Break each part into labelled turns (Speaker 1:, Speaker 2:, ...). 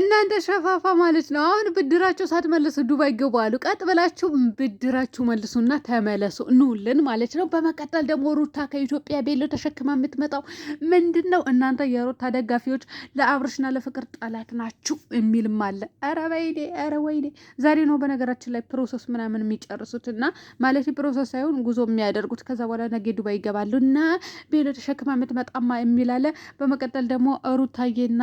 Speaker 1: እናንተ ሸፋፋ ማለት ነው። አሁን ብድራቸው ሳትመልሱ ዱባይ ገባሉ። ቀጥ ብላችሁ ብድራችሁ መልሱና ተመለሱ እንውልን ማለት ነው። በመቀጠል ደግሞ ሩታ ከኢትዮጵያ ቤሎ ተሸክማ የምትመጣው ምንድን ነው? እናንተ የሩታ ደጋፊዎች ለአብርሽና ለፍቅር ጠላት ናችሁ የሚልም አለ። ኧረ ወይኔ፣ ኧረ ወይኔ። ዛሬ ነው በነገራችን ላይ ፕሮሰስ ምናምን የሚጨርሱት እና ማለት ፕሮሰስ ሳይሆን ጉዞ የሚያደርጉት። ከዛ በኋላ ነገ ዱባይ ይገባሉ እና ቤሎ ተሸክማ የምትመጣማ የሚል አለ። በመቀጠል ደግሞ ሩታዬና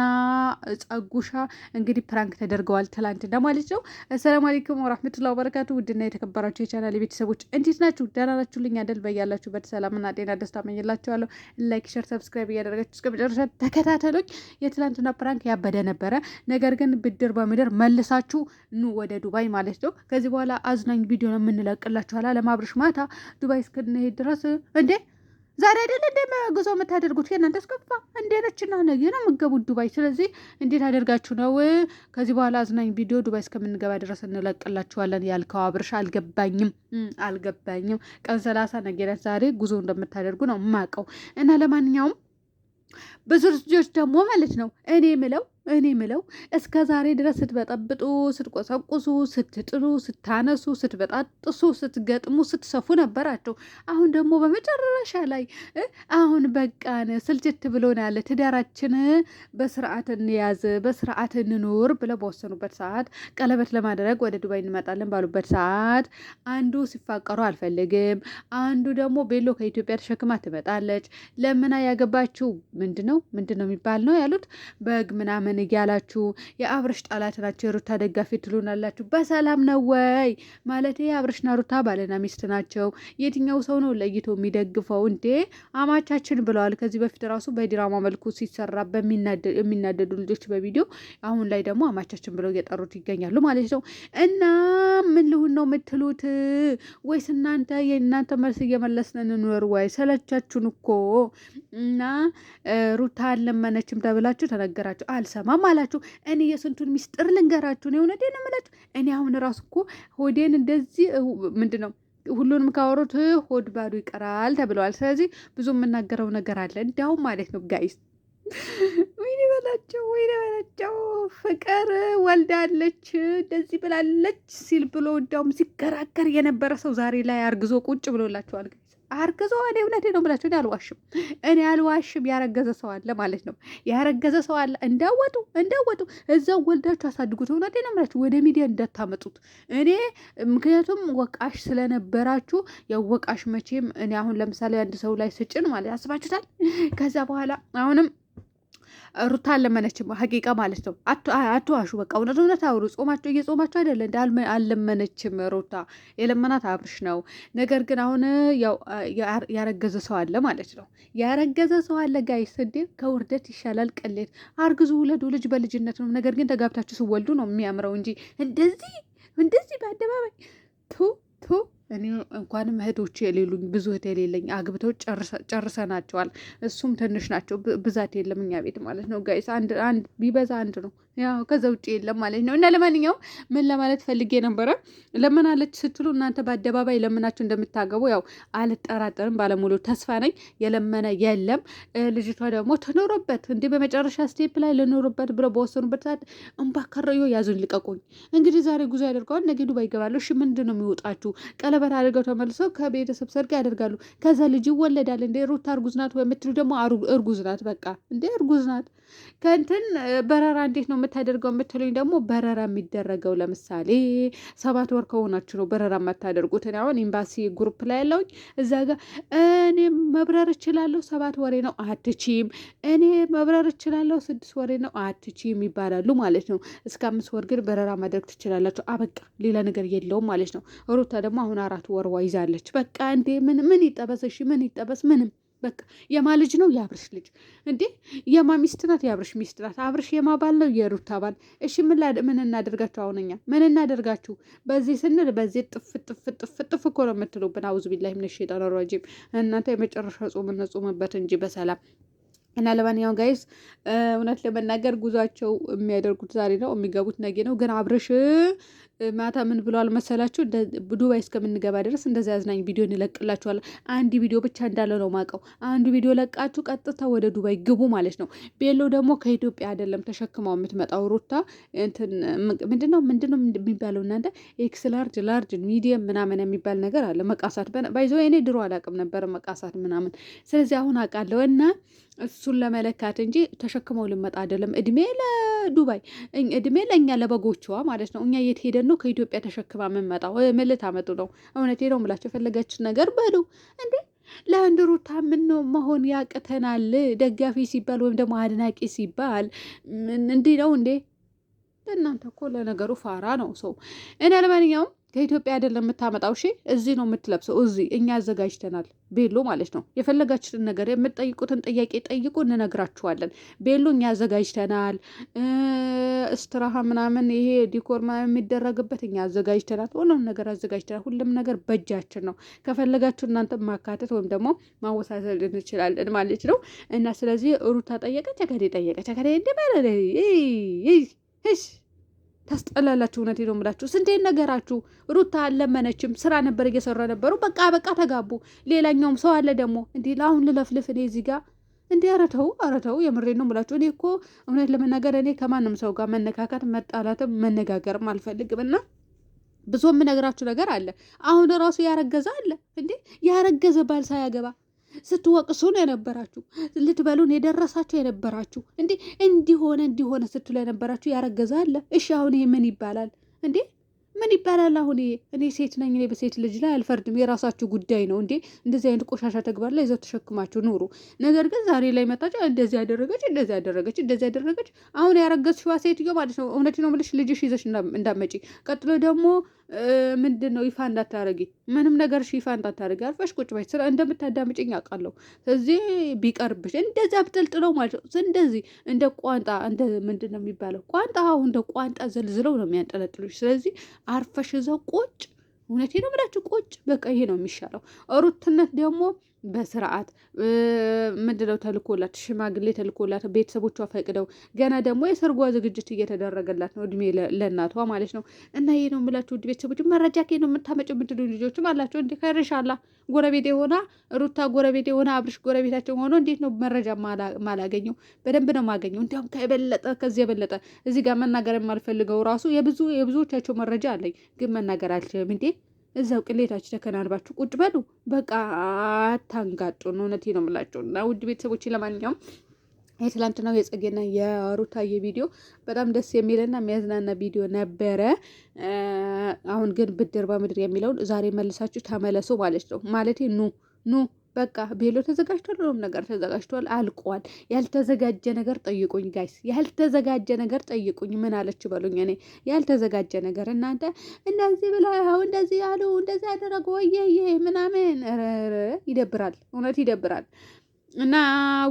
Speaker 1: ጸጉሻ እንግዲህ ፕራንክ ተደርገዋል ትላንትና ማለት ነው። አሰላሙ አለይኩም ወራህመቱላሂ ወበረካቱ። ውድና የተከበራችሁ የቻናል ቤተሰቦች እንዴት ናችሁ? ደህና ናችሁልኝ አይደል? በያላችሁበት ሰላምና ጤና ደስታ መኝላችኋለሁ። ላይክ፣ ሼር፣ ሰብስክራይብ እያደረጋችሁ እስከ መጨረሻ ተከታተሉኝ። የትላንትና ፕራንክ ያበደ ነበረ። ነገር ግን ብድር በምድር መልሳችሁ ኑ ወደ ዱባይ ማለት ነው። ከዚህ በኋላ አዝናኝ ቪዲዮ ነው የምንለቅላችኋል። ለማብርሽ ማታ ዱባይ እስክንሄድ ድረስ እንዴ ዛሬ አይደል እንደ ጉዞ የምታደርጉት? የእናንተ ስከፋ እንዴ ነችና ነገ ነው የምትገቡት ዱባይ። ስለዚህ እንዴት አደርጋችሁ ነው ከዚህ በኋላ አዝናኝ ቪዲዮ ዱባይ እስከምንገባ ድረስ እንለቅላችኋለን ያልከው አብርሽ? አልገባኝም። ቀን 30 ነገ ዛሬ ጉዞ እንደምታደርጉ ነው የማውቀው። እና ለማንኛውም ብዙ ልጆች ደግሞ ማለት ነው እኔ ምለው እስከ ዛሬ ድረስ ስትበጠብጡ፣ ስትቆሰቁሱ፣ ስትጥሉ፣ ስታነሱ፣ ስትበጣጥሱ፣ ስትገጥሙ፣ ስትሰፉ ነበራቸው። አሁን ደግሞ በመጨረሻ ላይ አሁን በቃን ስልችት ብሎናል፣ ትዳራችን በስርዓት እንያዝ፣ በስርዓት እንኖር ብለው በወሰኑበት ሰዓት፣ ቀለበት ለማድረግ ወደ ዱባይ እንመጣለን ባሉበት ሰዓት አንዱ ሲፋቀሩ አልፈልግም፣ አንዱ ደግሞ ቤሎ ከኢትዮጵያ ተሸክማ ትመጣለች። ለምና ያገባችው ምንድነው የሚባል ነው ያሉት በግ ምናምን እያላችሁ የአብርሽ ጠላት ናቸው የሩታ ደጋፊ ትሉናላችሁ። በሰላም ነው ወይ ማለት? የአብርሽና ሩታ ባልና ሚስት ናቸው። የትኛው ሰው ነው ለይቶ የሚደግፈው እንዴ? አማቻችን ብለዋል። ከዚህ በፊት ራሱ በድራማ መልኩ ሲሰራ የሚናደዱ ልጆች በቪዲዮ አሁን ላይ ደግሞ አማቻችን ብለው እየጠሩት ይገኛሉ ማለት ነው። እና ምን ልሁን ነው የምትሉት? ወይስ የእናንተ መልስ እየመለስን እንኖር ወይ? ሰለቻችሁን እኮ እና ሩታ አልለመነችም ተብላችሁ ተነገራችሁ፣ አልሰማም አላችሁ። እኔ የስንቱን ሚስጥር ልንገራችሁ ነው። እውነቴን ነው የምላችሁ። እኔ አሁን ራሱ እኮ ሆዴን እንደዚህ ምንድን ነው ሁሉንም ካወሩት ሆድ ባዶ ይቀራል ተብለዋል። ስለዚህ ብዙ የምናገረው ነገር አለ እንዲያውም ማለት ነው ጋይስ። ወይኔ በላቸው ፍቅር ወልዳለች እንደዚህ ብላለች ሲል ብሎ እንዲያውም ሲከራከር የነበረ ሰው ዛሬ ላይ አርግዞ ቁጭ ብሎላችኋል። አርግዞ እኔ እውነቴ ነው ብላችሁ እኔ አልዋሽም። ያረገዘ ሰው አለ ማለት ነው። ያረገዘ ሰው አለ። እንዳወጡ እዛው ወልዳችሁ አሳድጉት። እውነቴ ነው ብላችሁ ወደ ሚዲያ እንዳታመጡት። እኔ ምክንያቱም ወቃሽ ስለነበራችሁ ያው ወቃሽ መቼም እኔ አሁን ለምሳሌ አንድ ሰው ላይ ስጭን ማለት ያስባችሁታል። ከዛ በኋላ አሁንም ሩታ አልለመነችም ሀቂቃ ማለት ነው። አትዋሹ። በቃ እውነት አውሩ። እየጾማቸው አይደለ እንደ አልለመነችም ሩታ። የለመናት አብርሽ ነው። ነገር ግን አሁን ያው ያረገዘ ሰው አለ ማለት ነው። ያረገዘ ሰው አለ ጋይስ። እንዴ ከውርደት ይሻላል ቅሌት። አርግዙ፣ ውለዱ። ልጅ በልጅነት ነው። ነገር ግን ተጋብታችሁ ስወልዱ ነው የሚያምረው እንጂ እንደዚህ በአደባባይ ቱ እኔ እንኳንም እህቶች የሌሉኝ ብዙ እህት የሌለኝ አግብተው ጨርሰናቸዋል። እሱም ትንሽ ናቸው፣ ብዛት የለም እኛ ቤት ማለት ነው ጋይስ። አንድ ቢበዛ አንድ ነው፣ ያው ከዛ ውጭ የለም ማለት ነው። እና ለማንኛውም ምን ለማለት ፈልጌ ነበረ፣ ለምናለች ስትሉ እናንተ በአደባባይ ለምናችሁ እንደምታገቡ ያው አልጠራጠርም፣ ባለሙሉ ተስፋ ነኝ። የለመነ የለም። ልጅቷ ደግሞ ትኖርበት እንዲህ በመጨረሻ ስቴፕ ላይ ልኖርበት ብለው በወሰኑበት ሰዓት እምባከረዮ ያዙን ልቀቁኝ። እንግዲህ ዛሬ ጉዞ ያደርገዋል፣ ነገ ዱባይ ይገባሉ። እሺ ምንድን ነው የሚወጣችሁ? ቀለበት አድርገው ተመልሰው ከቤተሰብ ሰርግ ያደርጋሉ። ከዛ ልጅ ይወለዳል። እንደ ሩታ እርጉዝ ናት ወይ የምትሉ ደግሞ እርጉዝ ናት። በቃ እንደ እርጉዝ ናት። ከእንትን በረራ እንዴት ነው የምታደርገው የምትሉኝ ደግሞ በረራ የሚደረገው ለምሳሌ 7 ወር ከሆናችሁ ነው በረራ የማታደርጉት። አሁን ኤምባሲ ግሩፕ ላይ ያለውኝ እዛ ጋር እኔ መብረር እችላለሁ 7 ወሬ ነው አትችም፣ እኔ መብረር እችላለሁ 6 ወሬ ነው አትችም ይባላሉ ማለት ነው። እስከ 5 ወር ግን በረራ ማድረግ ትችላላችሁ። አበቃ፣ ሌላ ነገር የለውም ማለት ነው። ሩታ ደግሞ አሁን 4 ወር ይዛለች። በቃ እንዴ ምን ይጠበስ? እሺ ምን ይጠበስ? ምንም በቃ የማ ልጅ ነው? የአብርሽ ልጅ እንዴ። የማ ሚስት ናት? የአብርሽ ሚስት ናት። አብርሽ የማ ባል ነው? የሩታ ባል። እሺ ምን እናደርጋችሁ? አሁንኛ ምን እናደርጋችሁ? በዚህ ስንል በዚህ ጥፍ እኮ ነው የምትሉብን። አውዝ ቢላሂ ሚነ ሸይጣን ረጂም። እናንተ የመጨረሻ ጾም እንጹምበት እንጂ በሰላም እና ለማንኛውም ጋይስ እውነት ለመናገር ጉዟቸው የሚያደርጉት ዛሬ ነው፣ የሚገቡት ነገ ነው። ግን አብርሽ ማታ ምን ብለዋል መሰላችሁ? ዱባይ እስከምንገባ ድረስ እንደዚህ አዝናኝ ቪዲዮ እንለቅላችኋለን። አንድ ቪዲዮ ብቻ እንዳለ ነው ማቀው። አንዱ ቪዲዮ ለቃችሁ ቀጥታ ወደ ዱባይ ግቡ ማለት ነው። ቤሎ ደግሞ ከኢትዮጵያ አይደለም ተሸክመው የምትመጣው ሩታ ምንድነው የሚባለው እናንተ ኤክስ ላርጅ፣ ላርጅ፣ ሚዲየም ምናምን የሚባል ነገር አለ። መቃሳት ባይዞ እኔ ድሮ አላውቅም ነበር መቃሳት ምናምን። ስለዚህ አሁን አውቃለሁ እና እሱን ለመለካት እንጂ ተሸክመው ልመጣ አይደለም። እድሜ ለዱባይ፣ እድሜ ለእኛ ለበጎችዋ ማለት ነው። እኛ የት ሄደን ነው ከኢትዮጵያ ተሸክማ የምንመጣው? ምን ልታመጡ ነው? እውነቴ ነው የምላቸው። የፈለጋችሁ ነገር በሉ እንዴ። ለአንድ ሩታ ምን ነው መሆን ያቅተናል? ደጋፊ ሲባል ወይም ደግሞ አድናቂ ሲባል እንዲህ ነው እንዴ? እናንተ እኮ ለነገሩ ፋራ ነው ሰው። እኔ ለማንኛውም ከኢትዮጵያ አይደለም የምታመጣው። እሺ እዚህ ነው የምትለብሰው። እዚህ እኛ አዘጋጅተናል ቤሎ ማለት ነው። የፈለጋችሁትን ነገር የምትጠይቁትን ጥያቄ ጠይቁ፣ እንነግራችኋለን። ቤሎ እኛ አዘጋጅተናል። እስትራሃ ምናምን ይሄ ዲኮር የሚደረግበት እኛ አዘጋጅተናል። ሁሉም ነገር አዘጋጅተናል። ሁሉም ነገር በእጃችን ነው። ከፈለጋችሁ እናንተ ማካተት ወይም ደግሞ ማወሳሰል እንችላለን ማለት ነው። እና ስለዚህ ሩታ ጠየቀች፣ ከከዴ ጠየቀች፣ ከከዴ እንደማለ ታስጠላላችሁ። እውነቴ ነው የምላችሁ። ስንቴን ነገራችሁ። ሩታ አልለመነችም፣ ስራ ነበር እየሰራ ነበሩ። በቃ ተጋቡ። ሌላኛውም ሰው አለ ደግሞ እንዲህ ለአሁን ልለፍልፍ እኔ እዚህ ጋር እንዲህ አረተው የምሬን ነው የምላችሁ። እኔ እኮ እውነት ለመናገር እኔ ከማንም ሰው ጋር መነካከት መጣላትም መነጋገርም አልፈልግም እና ብዙ የምነግራችሁ ነገር አለ። አሁን ራሱ ያረገዘ አለ እንዴ! ያረገዘ ባል ሳያገባ ስትወቅሱ ነው የነበራችሁ። ልትበሉን የደረሳችሁ የነበራችሁ እንዴ! እንዲሆነ ስትሉ የነበራችሁ ያረገዘ አለ። እሺ አሁን ይሄ ምን ይባላል እንዴ? ምን ይባላል አሁን? እኔ ሴት ነኝ። እኔ በሴት ልጅ ላይ አልፈርድም። የራሳችሁ ጉዳይ ነው እንዴ። እንደዚህ አይነት ቆሻሻ ተግባር ላይ ይዘው ተሸክማችሁ ኑሩ። ነገር ግን ዛሬ ላይ መጣችሁ እንደዚህ ያደረገች። አሁን ያረገዝሽዋ ሴትዮ ማለት ነው። እውነቴን ነው የምልሽ፣ ልጅሽ ይዘሽ እንዳመጪ። ቀጥሎ ደግሞ ምንድን ነው ይፋ እንዳታረጊ፣ ምንም ነገር ይፋ እንዳታረጊ። አርፈሽ ቁጭ በይ። ስራ እንደምታዳምጪኝ አውቃለሁ። ስለዚህ ቢቀርብሽ እንደዚያ ብጥልጥለው ማለት ነው። እንደዚህ እንደ ቋንጣ እንደ ምንድን ነው የሚባለው ቋንጣ፣ እንደ ቋንጣ ዘልዝለው ነው የሚያንጠለጥሉሽ። ስለዚህ አርፈሽ እዛው ቁጭ። እውነቴ ነው ብላችሁ ቁጭ። በቃ ይሄ ነው የሚሻለው። ሩትነት ደግሞ በስርዓት ምንድነው ተልኮላት፣ ሽማግሌ ተልኮላት፣ ቤተሰቦቿ ፈቅደው ገና ደግሞ የሰርጓ ዝግጅት እየተደረገላት ነው። እድሜ ለእናቷ ማለት ነው። እና ይሄ ነው የምላችሁ ውድ ቤተሰቦች። መረጃ ከሄ ነው የምታመጭ የምትሉ ልጆችም አላቸው። እንዲ ከርሻላ ጎረቤት የሆና ሩታ ጎረቤት የሆነ አብርሽ ጎረቤታቸው ሆኖ እንዴት ነው መረጃ ማላገኘው? በደንብ ነው ማገኘው። እንዲያውም ከዚህ የበለጠ እዚህ ጋር መናገር የማልፈልገው ራሱ የብዙዎቻቸው መረጃ አለኝ፣ ግን መናገር አልችልም። እንዴ እዛው ቅሌታችሁ ተከናንባችሁ ቁጭ በሉ። በቃ አታንጋጡ ነው። እውነቴ ነው የምላቸው። እና ውድ ቤተሰቦች ለማንኛውም የትላንትናው የጸጌና የሩታዬ ቪዲዮ በጣም ደስ የሚልና የሚያዝናና ቪዲዮ ነበረ። አሁን ግን ብድር በምድር የሚለውን ዛሬ መልሳችሁ ተመለሱ ማለት ነው። ማለቴ ኑ በቃ ቤሎ ተዘጋጅቷል። ሁሉም ነገር ተዘጋጅቷል፣ አልቋል። ያልተዘጋጀ ነገር ጠይቁኝ ጋይስ፣ ያልተዘጋጀ ነገር ጠይቁኝ። ምን አለች በሉኝ። እኔ ያልተዘጋጀ ነገር እናንተ እንደዚህ ብለው እንደዚህ ያሉ እንደዚህ ያደረጉ ወየዬ ምናምን ይደብራል፣ እውነት ይደብራል። እና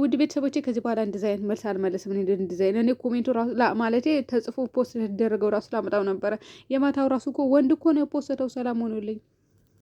Speaker 1: ውድ ቤተሰቦቼ ከዚህ በኋላ እንደዚህ አይነት መልስ አልመለስም። እንደዚህ አይነት እኔ ኮሜንቱ ራሱ ማለቴ ተጽፎ ፖስት የተደረገው ራሱ ላመጣው ነበረ። የማታው ራሱ እኮ ወንድ እኮ ነው የፖስተው። ሰላም ሆኖልኝ